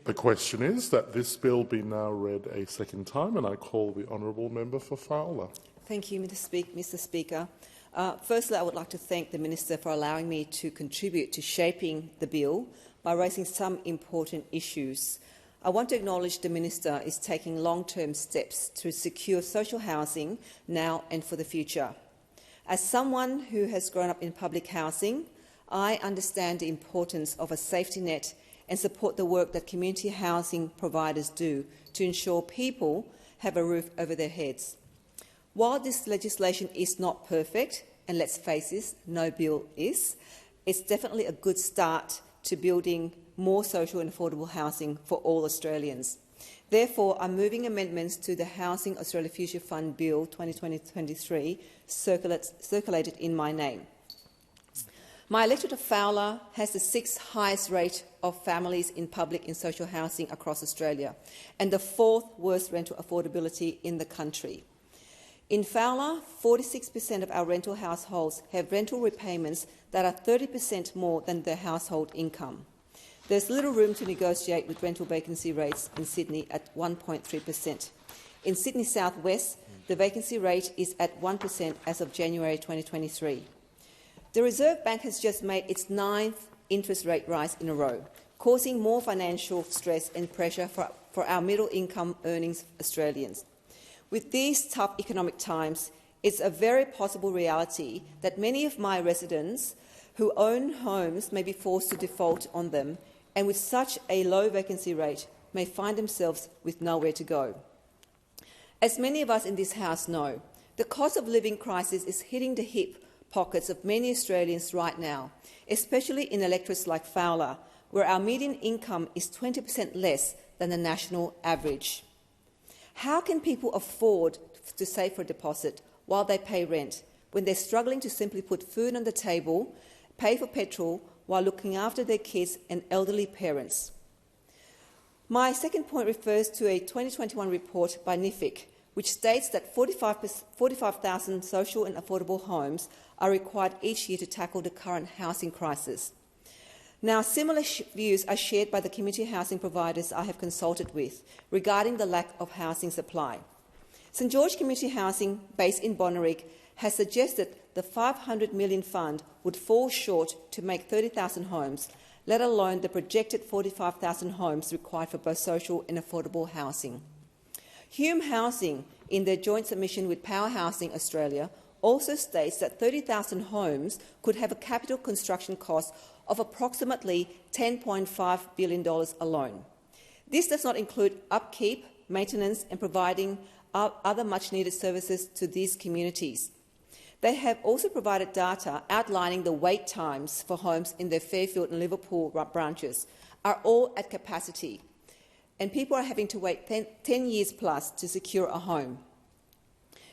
The question is that this bill be now read a second time, and I call the honourable member for Fowler. Thank you, Mr. Speaker. Firstly, I would like to thank the Minister for allowing me to contribute to shaping the bill by raising some important issues. I want to acknowledge the Minister is taking long-term steps to secure social housing now and for the future. As someone who has grown up in public housing, I understand the importance of a safety net and support the work that community housing providers do to ensure people have a roof over their heads. While this legislation is not perfect, and let's face it, no bill is, it's definitely a good start to building more social and affordable housing for all Australians. Therefore, I'm moving amendments to the Housing Australia Future Fund Bill 2020-23 circulated in my name. My electorate of Fowler has the 6th highest rate of families in public and social housing across Australia and the 4th worst rental affordability in the country. In Fowler, 46% of our rental households have rental repayments that are 30% more than their household income. There's little room to negotiate with rental vacancy rates in Sydney at 1.3%. In Sydney South West, the vacancy rate is at 1% as of January 2023. The Reserve Bank has just made its 9th interest rate rise in a row, causing more financial stress and pressure for our middle-income earnings Australians. With these tough economic times, it's a very possible reality that many of my residents who own homes may be forced to default on them, and with such a low vacancy rate may find themselves with nowhere to go. As many of us in this House know, the cost of living crisis is hitting the hip pockets of many Australians right now, especially in electorates like Fowler, where our median income is 20% less than the national average. How can people afford to save for a deposit while they pay rent when they're struggling to simply put food on the table, pay for petrol while looking after their kids and elderly parents? My second point refers to a 2021 report by NIFIC, which states that 45,000 social and affordable homes are required each year to tackle the current housing crisis. Now, similar views are shared by the community housing providers I have consulted with regarding the lack of housing supply. St George Community Housing, based in Bonnerick, has suggested the $500 million fund would fall short to make 30,000 homes, let alone the projected 45,000 homes required for both social and affordable housing. Hume Housing, in their joint submission with Power Housing Australia, also states that 30,000 homes could have a capital construction cost of approximately $10.5 billion alone. This does not include upkeep, maintenance and providing other much-needed services to these communities. They have also provided data outlining the wait times for homes in their Fairfield and Liverpool branches are all at capacity, and people are having to wait 10 years plus to secure a home.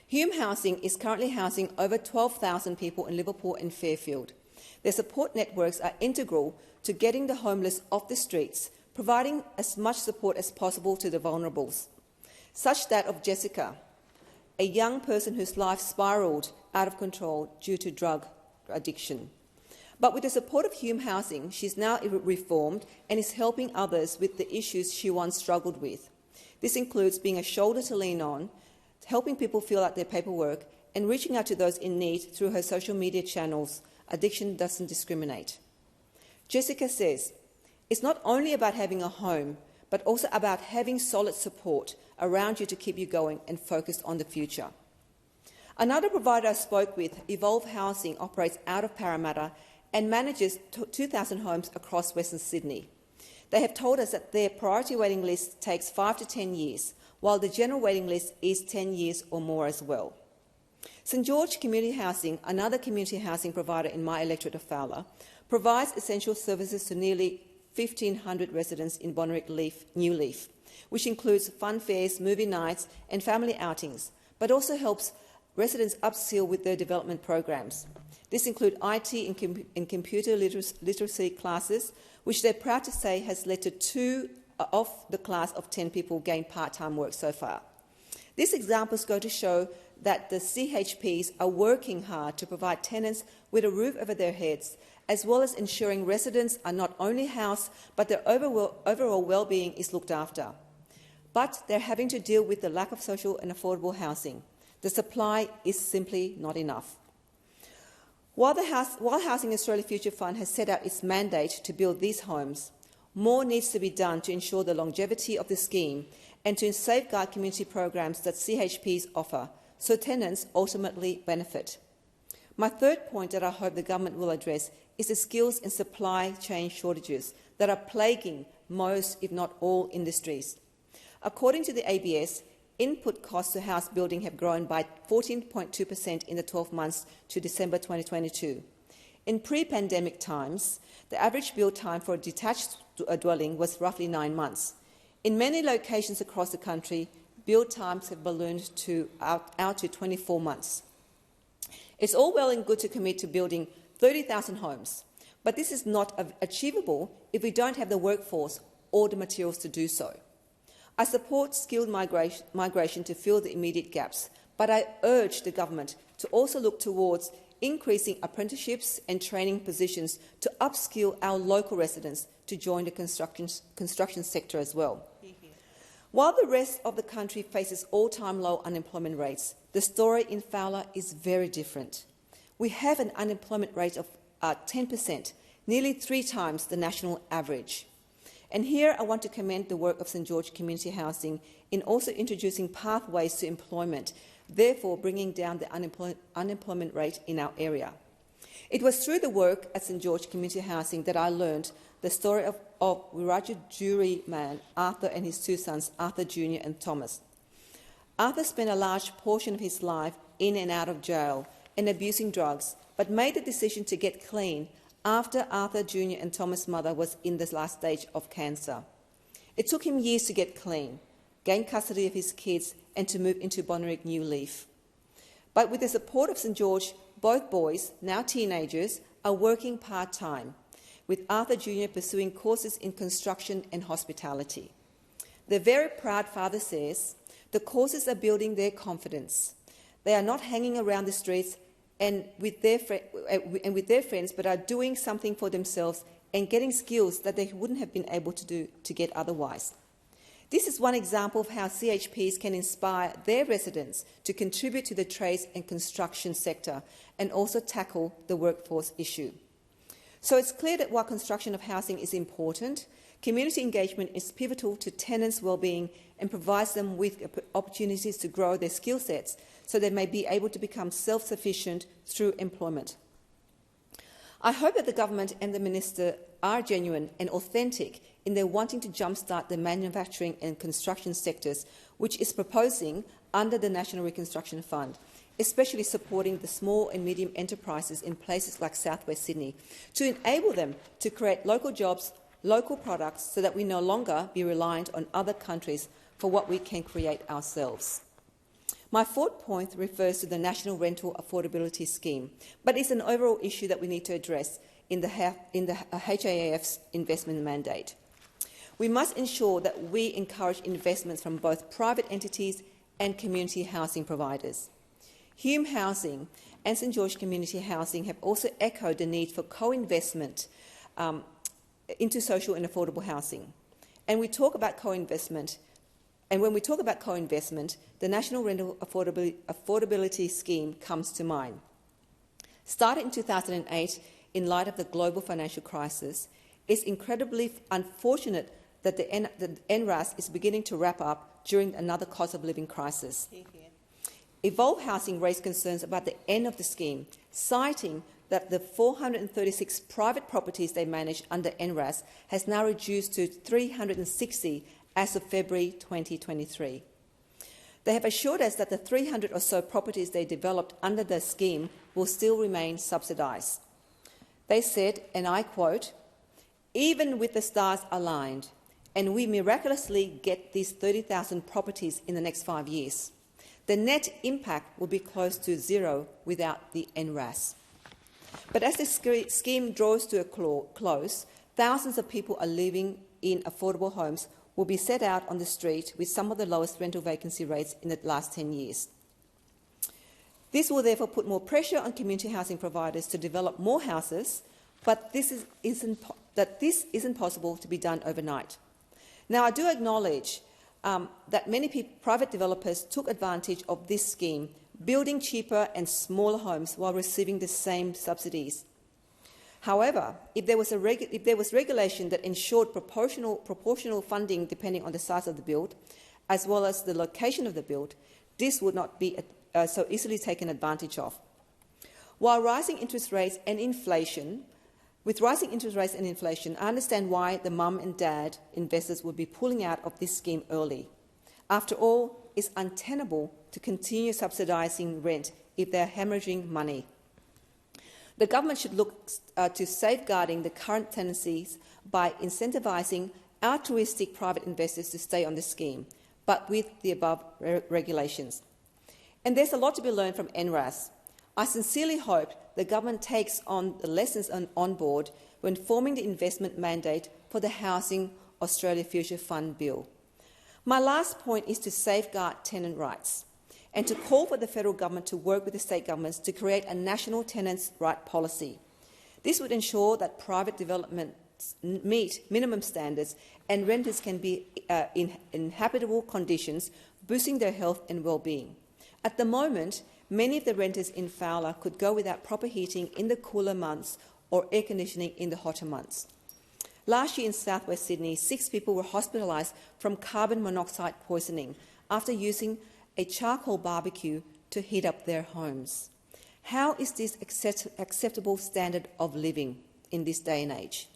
Hume Housing is currently housing over 12,000 people in Liverpool and Fairfield. Their support networks are integral to getting the homeless off the streets, providing as much support as possible to the vulnerables, such that of Jessica, a young person whose life spiralled out of control due to drug addiction. But with the support of Hume Housing, she's now reformed and is helping others with the issues she once struggled with. This includes being a shoulder to lean on, helping people fill out their paperwork, and reaching out to those in need through her social media channels. Addiction doesn't discriminate. Jessica says, it's not only about having a home, but also about having solid support around you to keep you going and focused on the future. Another provider I spoke with, Evolve Housing, operates out of Parramatta and manages 2,000 homes across Western Sydney. They have told us that their priority waiting list takes 5 to 10 years, while the general waiting list is 10 years or more as well. St George Community Housing, another community housing provider in my electorate of Fowler, provides essential services to nearly 1,500 residents in Bonnerick New Leaf, which includes fun fairs, movie nights and family outings, but also helps residents upskill with their development programs. This includes IT and computer literacy classes, which they're proud to say has led to 2 of the class of 10 people gain part-time work so far. These examples go to show that the CHPs are working hard to provide tenants with a roof over their heads as well as ensuring residents are not only housed, but their overall well-being is looked after. But they're having to deal with the lack of social and affordable housing. The supply is simply not enough. While Housing Australia Future Fund has set out its mandate to build these homes, more needs to be done to ensure the longevity of the scheme and to safeguard community programs that CHPs offer, so tenants ultimately benefit. My third point that I hope the government will address is the skills and supply chain shortages that are plaguing most, if not all, industries. According to the ABS, input costs to house building have grown by 14.2% in the 12 months to December 2022. In pre-pandemic times, the average build time for a detached dwelling was roughly 9 months. In many locations across the country, build times have ballooned out to 24 months. It's all well and good to commit to building 30,000 homes, but this is not achievable if we don't have the workforce or the materials to do so. I support skilled migration to fill the immediate gaps, but I urge the government to also look towards increasing apprenticeships and training positions to upskill our local residents to join the construction sector as well. While the rest of the country faces all-time low unemployment rates, the story in Fowler is very different. We have an unemployment rate of 10%, nearly 3 times the national average. And here I want to commend the work of St George Community Housing in also introducing pathways to employment, therefore bringing down the unemployment rate in our area. It was through the work at St George Community Housing that I learned the story of Wiradjuri juryman Arthur and his 2 sons, Arthur Jr. and Thomas. Arthur spent a large portion of his life in and out of jail and abusing drugs, but made the decision to get clean after Arthur Jr. and Thomas' mother was in the last stage of cancer. It took him years to get clean, gain custody of his kids and to move into Bonnerick New Leaf. But with the support of St George, both boys, now teenagers, are working part-time, with Arthur Jr. pursuing courses in construction and hospitality. The very proud father says, the courses are building their confidence. They are not hanging around the streets and with their friends, but are doing something for themselves and getting skills that they wouldn't have been able to do to get otherwise. This is one example of how CHPs can inspire their residents to contribute to the trades and construction sector and also tackle the workforce issue. So it's clear that while construction of housing is important, community engagement is pivotal to tenants' well-being and provides them with opportunities to grow their skill sets so they may be able to become self-sufficient through employment. I hope that the government and the minister are genuine and authentic in their wanting to jumpstart the manufacturing and construction sectors, which is proposing under the National Reconstruction Fund, especially supporting the small and medium enterprises in places like southwest Sydney, to enable them to create local jobs, local products, so that we no longer be reliant on other countries for what we can create ourselves. My fourth point refers to the National Rental Affordability Scheme, but it's an overall issue that we need to address in the HAAF's investment mandate. We must ensure that we encourage investments from both private entities and community housing providers. Hume Housing and St George Community Housing have also echoed the need for co-investment into social and affordable housing. And we talk about co-investment, and when we talk about co-investment, the National Rental Affordability Scheme comes to mind. Started in 2008 in light of the global financial crisis, it's incredibly unfortunate that the NRAS is beginning to wrap up during another cost of living crisis. Evolve Housing raised concerns about the end of the scheme, citing that the 436 private properties they manage under NRAS has now reduced to 360 as of February 2023. They have assured us that the 300 or so properties they developed under the scheme will still remain subsidised. They said, and I quote, "Even with the stars aligned, and we miraculously get these 30,000 properties in the next 5 years, the net impact will be close to zero without the NRAS." But as the scheme draws to a close, thousands of people are living in affordable homes will be set out on the street with some of the lowest rental vacancy rates in the last 10 years. This will therefore put more pressure on community housing providers to develop more houses, but that this isn't possible to be done overnight. Now, I do acknowledge that many private developers took advantage of this scheme, building cheaper and smaller homes while receiving the same subsidies. However, if there was regulation that ensured proportional funding depending on the size of the build, as well as the location of the build, this would not be so easily taken advantage of. While rising interest rates and inflation, I understand why the mum and dad investors would be pulling out of this scheme early. After all, it's untenable to continue subsidising rent if they're hemorrhaging money. The government should look to safeguarding the current tenancies by incentivising altruistic private investors to stay on the scheme, but with the above regulations. And there's a lot to be learned from NRAS. I sincerely hope the government takes on the lessons on board when forming the investment mandate for the Housing Australia Future Fund Bill. My last point is to safeguard tenant rights and to call for the federal government to work with the state governments to create a national tenants' right policy. This would ensure that private developments meet minimum standards and renters can be in habitable conditions, boosting their health and well-being. At the moment, many of the renters in Fowler could go without proper heating in the cooler months or air conditioning in the hotter months. Last year in southwest Sydney, 6 people were hospitalised from carbon monoxide poisoning after using a charcoal barbecue to heat up their homes. How is this acceptable standard of living in this day and age?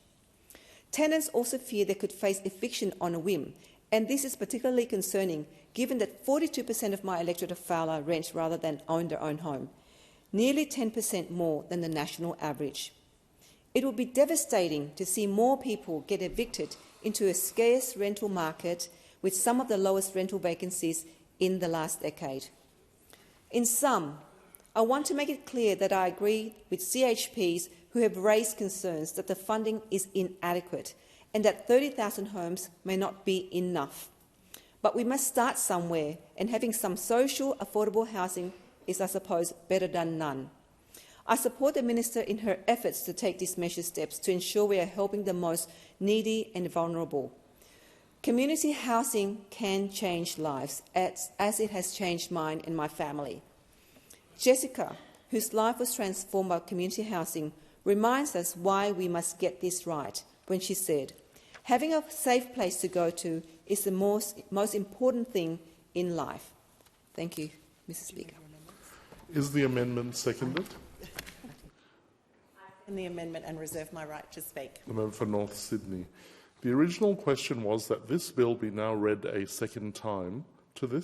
Tenants also fear they could face eviction on a whim, and this is particularly concerning given that 42% of my electorate of Fowler rent rather than own their own home, nearly 10% more than the national average. It would be devastating to see more people get evicted into a scarce rental market with some of the lowest rental vacancies in the last decade. In sum, I want to make it clear that I agree with CHPs who have raised concerns that the funding is inadequate and that 30,000 homes may not be enough. But we must start somewhere, and having some social, affordable housing is, I suppose, better than none. I support the Minister in her efforts to take these measured steps to ensure we are helping the most needy and vulnerable. Community housing can change lives, as it has changed mine and my family. Jessica, whose life was transformed by community housing, reminds us why we must get this right when she said, "Having a safe place to go to is the most important thing in life." Thank you, Mr. Speaker. Is the amendment seconded? I second the amendment and reserve my right to speak. The member for North Sydney. The original question was that this bill be now read a second time to this